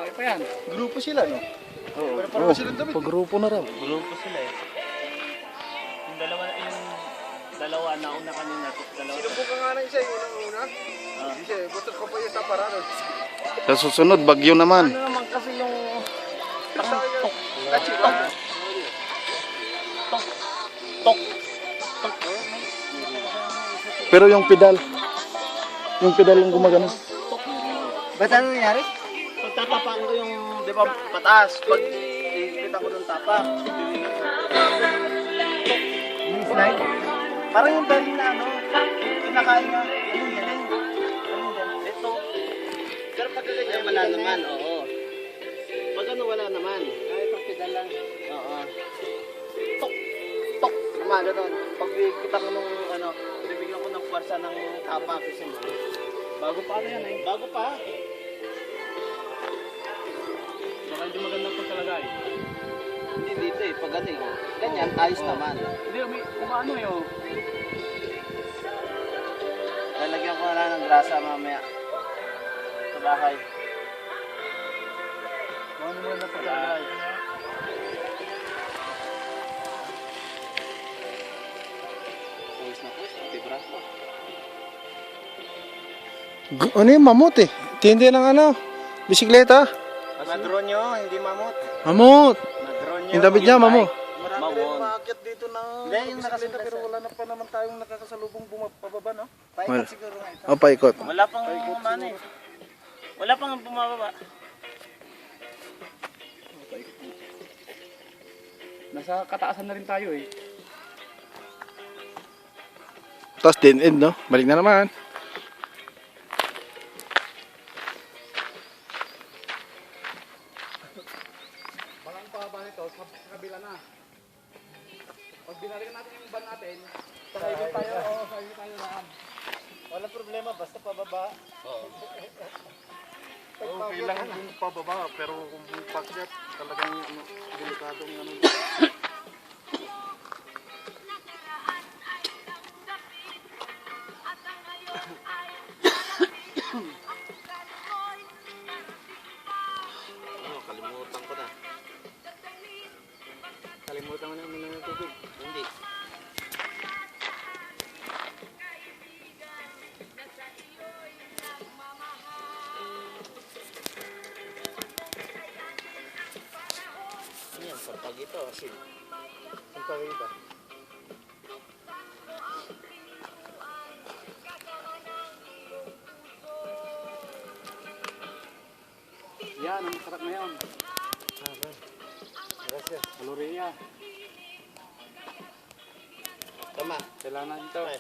Malaki pa yan. Grupo sila, no? Oo. Pero parang silang damit. Pagrupo na raw. Grupo sila eh. Yung dalawa nauna kanina. Dalawa. Sinubukan nga na isa yung unang-una. Isa, butot ko pa yung taparado. Sa susunod, bagyo naman. Ano naman kasi yung Basta yung tok. kachipa. Tok. Pero yung pedal yung gumagano. Ba't ano nangyari? Pag tatapaan ko yung, di ba, pataas. Pag ikita ko ng tapa. Yung slide? Parang yung dali na ano, kinakain nga. Anong yan? Anong yan? Ito. Pero pag ganyan, wala naman, oo. Pag ano, wala naman. Ay, pag pedal lang. Oo. Tok. Tok. Tama, gano'n. Pag kita ko nung ano, bibigyan ko ng puwersa ng tapa kasi mo. Bago pa ano yan eh. Bago pa. Baka hindi magandang pagkalagay. Hindi dito eh, pag ano eh. Ganyan, ayos naman. Hindi, umaano eh oh. Lalagyan ko na lang ng grasa mamaya. Sa bahay. Ano mo na pagkalagay? Ayos na po, tibras po. Ano yung mamut eh? Tindi ng ano? Bisikleta? Madron nyo, hindi mamut. Mamut! Madron nyo. Yung David niya, mamo. Marami rin umakyat dito na Hindi, yung bisikleta, nakasimula pero wala na pa naman tayong nakakasalubong bumababa, no? Paikot siguro nga ito. O, paikot. Wala pang umano eh. Wala pang bumababa. Nasa kataasan na rin tayo eh. Tapos din end, no? Balik na naman. Walang pababa nito, sa kabila na. Pag binalikan natin yung van natin, sa highway tayo, sa highway tayo lang. Wala problema, basta pababa. Okay lang yung pababa, pero kung pakyat, talagang ano, delikadong ano. Kalimutan ko na. Kalimutan mo na yung ng tubig. Hindi. Ano yan? Pagpag ito, asin. Ang pagkita. Yan, ang sarap na yun. Gracias. Valoria. Tama. Kailangan dito. Ay.